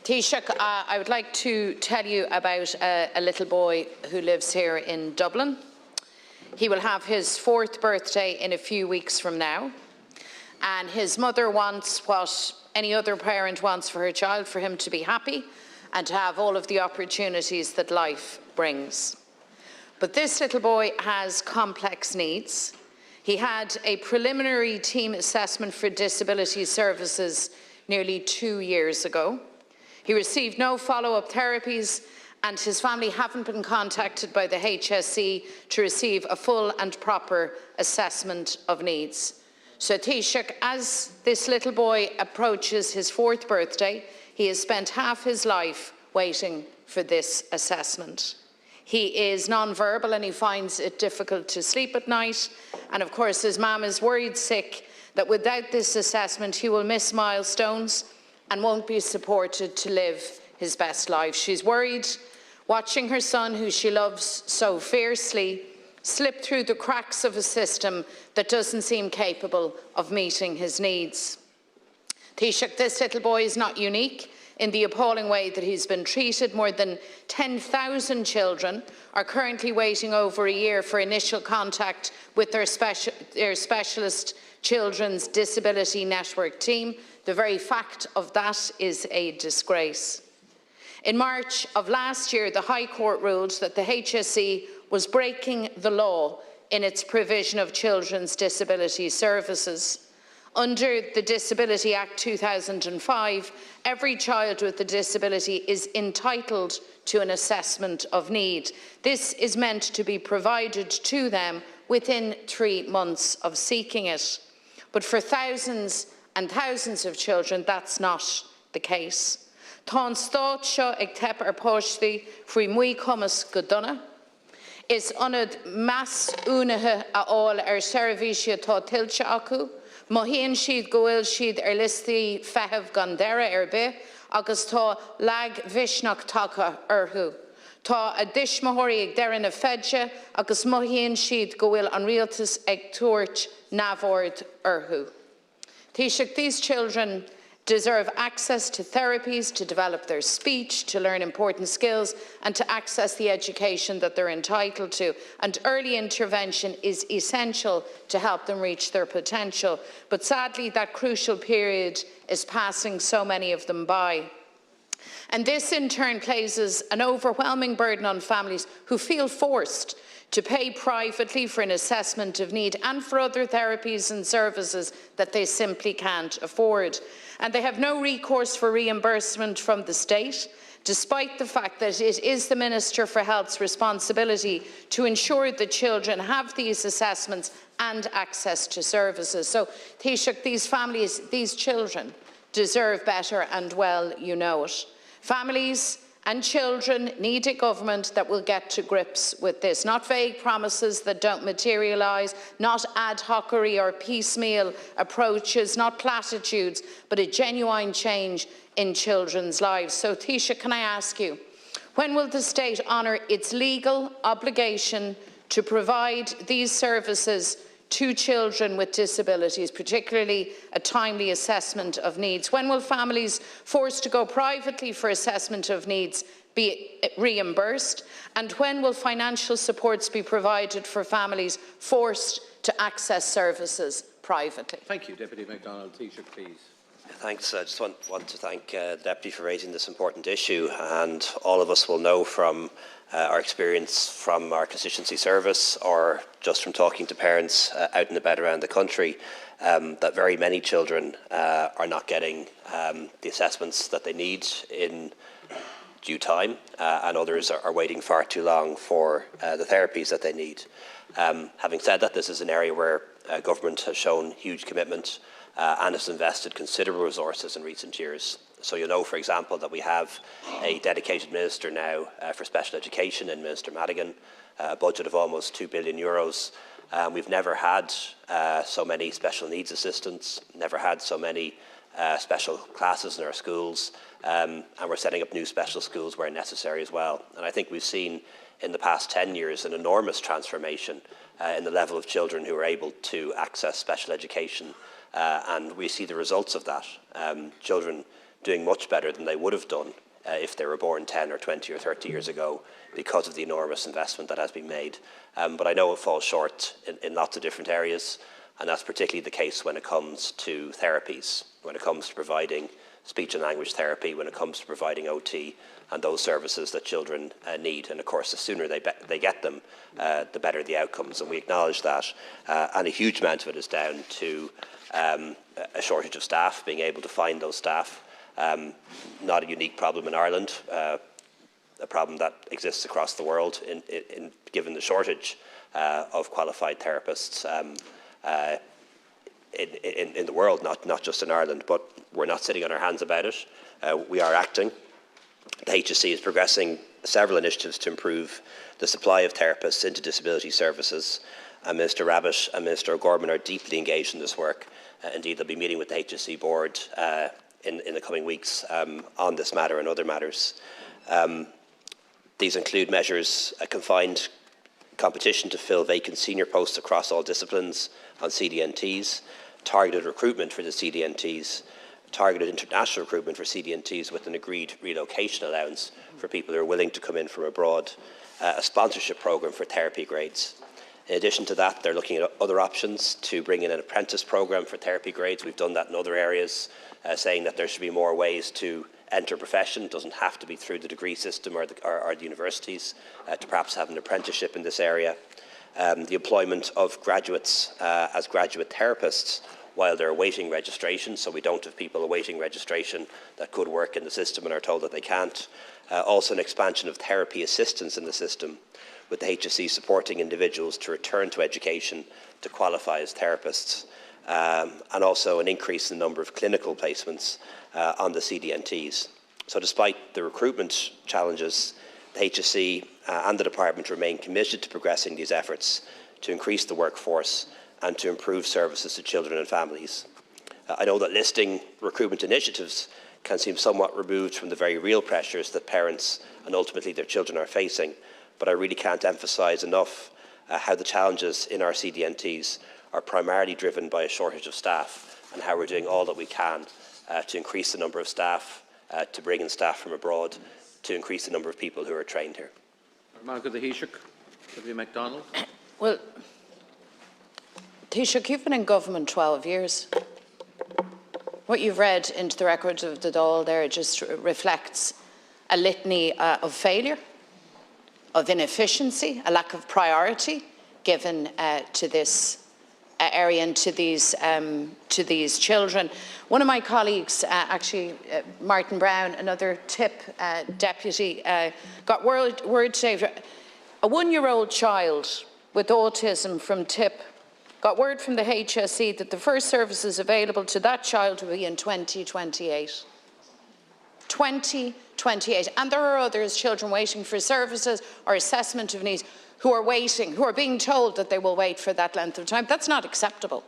Taoiseach, I would like to tell you about a little boy who lives here in Dublin. He will have his 4th birthday in a few weeks from now, and his mother wants what any other parent wants for her child, for him to be happy and to have all of the opportunities that life brings. But this little boy has complex needs. He had a preliminary team assessment for disability services nearly 2 years ago. He received no follow-up therapies, and his family haven't been contacted by the HSE to receive a full and proper assessment of needs. So Taoiseach, as this little boy approaches his 4th birthday, he has spent half his life waiting for this assessment. He is non-verbal and he finds it difficult to sleep at night. And of course, his mum is worried sick that without this assessment, he will miss milestones and won't be supported to live his best life. She's worried watching her son, who she loves so fiercely, slip through the cracks of a system that doesn't seem capable of meeting his needs. Taoiseach, this little boy is not unique in the appalling way that he's been treated. More than 10,000 children are currently waiting over a year for initial contact with their specialist Children's Disability Network team. The very fact of that is a disgrace. In March of last year, the High Court ruled that the HSE was breaking the law in its provision of children's disability services. Under the Disability Act 2005, every child with a disability is entitled to an assessment of need. This is meant to be provided to them within 3 months of seeking it. But for thousands and thousands of children, that's not the case. Tá stát seo ag tep ar póistí faoi muí cumas go dona. Is anad meas únathe a fháil ar seirbhíse tá tuilte acu, má híonn siad go bhfuil siad ar listaí feitheamh gan deireadh ar bith, agus tá leag bhisneachtacha orthu. Tá a dismóirí ag deireadh na feidse, agus má híonn siad go bhfuil an rialtas ag tuairt neamhord orthu. Taoiseach, these children deserve access to therapies, to develop their speech, to learn important skills, and to access the education that they're entitled to. And early intervention is essential to help them reach their potential. But sadly, that crucial period is passing so many of them by. And this in turn places an overwhelming burden on families who feel forced to pay privately for an assessment of need and for other therapies and services that they simply can't afford. And they have no recourse for reimbursement from the state, despite the fact that it is the Minister for Health's responsibility to ensure that children have these assessments and access to services. So, Taoiseach, these families, these children deserve better, and well, you know it. Families and children need a government that will get to grips with this. Not vague promises that don't materialise, not ad hocery or piecemeal approaches, not platitudes, but a genuine change in children's lives. So, Taoiseach, can I ask you, when will the state honour its legal obligation to provide these services to children with disabilities, particularly a timely assessment of needs? When will families forced to go privately for assessment of needs be reimbursed? And when will financial supports be provided for families forced to access services privately? Thank you, Deputy MacDonald. Taoiseach, please. Thanks. I just want to thank the Deputy for raising this important issue, and all of us will know from our experience from our constituency service or just from talking to parents out and about around the country that very many children are not getting the assessments that they need in due time, and others are waiting far too long for the therapies that they need. Having said that, this is an area where government has shown huge commitment and has invested considerable resources in recent years. So you'll know, for example, that we have a dedicated minister now for special education in Minister Madigan, a budget of almost €2 billion. We've never had so many special needs assistants, never had so many special classes in our schools, and we're setting up new special schools where necessary as well. And I think we've seen in the past 10 years an enormous transformation in the level of children who are able to access special education, and we see the results of that. Children doing much better than they would have done if they were born 10 or 20 or 30 years ago, because of the enormous investment that has been made. But I know it falls short in lots of different areas, and that's particularly the case when it comes to therapies, when it comes to providing speech and language therapy, when it comes to providing OT and those services that children need. And of course, the sooner they get them, the better the outcomes, and we acknowledge that. And a huge amount of it is down to a shortage of staff, being able to find those staff. Not a unique problem in Ireland, a problem that exists across the world, given the shortage of qualified therapists in the world, not just in Ireland. But we're not sitting on our hands about it. We are acting. The HSE is progressing several initiatives to improve the supply of therapists into disability services. And Minister Rabbitte and Minister O'Gorman are deeply engaged in this work. Indeed, they'll be meeting with the HSE board in the coming weeks on this matter and other matters. These include measures, a confined competition to fill vacant senior posts across all disciplines on CDNTs, targeted recruitment for the CDNTs, targeted international recruitment for CDNTs with an agreed relocation allowance for people who are willing to come in from abroad, a sponsorship programme for therapy grades. In addition to that, they're looking at other options to bring in an apprentice programme for therapy grades. We've done that in other areas, saying that there should be more ways to enter a profession. It doesn't have to be through the degree system or the universities, to perhaps have an apprenticeship in this area. The employment of graduates as graduate therapists while they're awaiting registration, so we don't have people awaiting registration that could work in the system and are told that they can't. Also an expansion of therapy assistance in the system, with the HSE supporting individuals to return to education to qualify as therapists, and also an increase in the number of clinical placements on the CDNTs. So despite the recruitment challenges, the HSE and the department remain committed to progressing these efforts to increase the workforce and to improve services to children and families. I know that listing recruitment initiatives can seem somewhat removed from the very real pressures that parents and ultimately their children are facing, but I really can't emphasise enough how the challenges in our CDNTs are primarily driven by a shortage of staff, and how we're doing all that we can to increase the number of staff, to bring in staff from abroad, to increase the number of people who are trained here. Margaret the Taoiseach, W. MacDonald. Well, Taoiseach, you've been in government 12 years. What you've read into the records of the Dáil there just reflects a litany of failure, of inefficiency, a lack of priority given to this area and to these children. One of my colleagues, Martin Brown, another TIP deputy, got word today. A one-year-old child with autism from TIP got word from the HSE that the first services available to that child will be in 2028. 2028. And there are others, children waiting for services or assessment of needs, who are being told that they will wait for that length of time. That's not acceptable.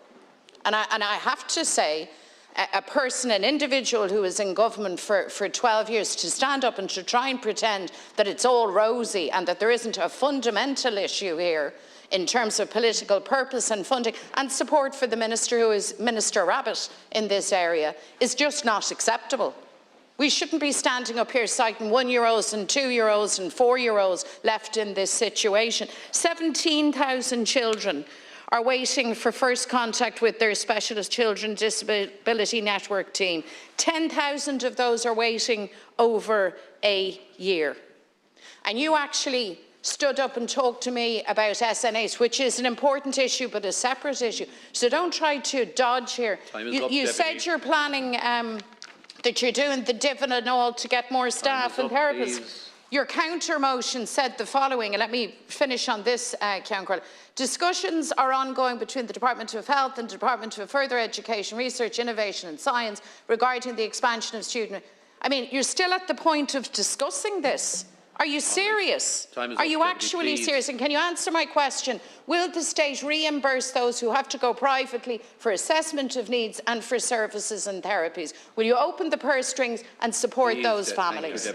And I have to say, an individual who is in government for 12 years, to stand up and to try and pretend that it's all rosy and that there isn't a fundamental issue here in terms of political purpose and funding and support for the minister, who is Minister Rabbitte in this area, is just not acceptable. We shouldn't be standing up here citing 1-year-olds and 2-year-olds and 4-year-olds left in this situation. 17,000 children are waiting for first contact with their Specialist Children Disability Network team. 10,000 of those are waiting over a year. And you actually stood up and talked to me about SNAs, which is an important issue but a separate issue. So don't try to dodge here. You said you're planning that you're doing the dividend and all to get more staff and therapists. Please. Your counter motion said the following, and let me finish on this, Councillor. Discussions are ongoing between the Department of Health and the Department of Further Education, Research, Innovation and Science regarding the expansion of student. I mean, you're still at the point of discussing this. Are you serious? Are you actually serious? And can you answer my question? Will the state reimburse those who have to go privately for assessment of needs and for services and therapies? Will you open the purse strings and support those families?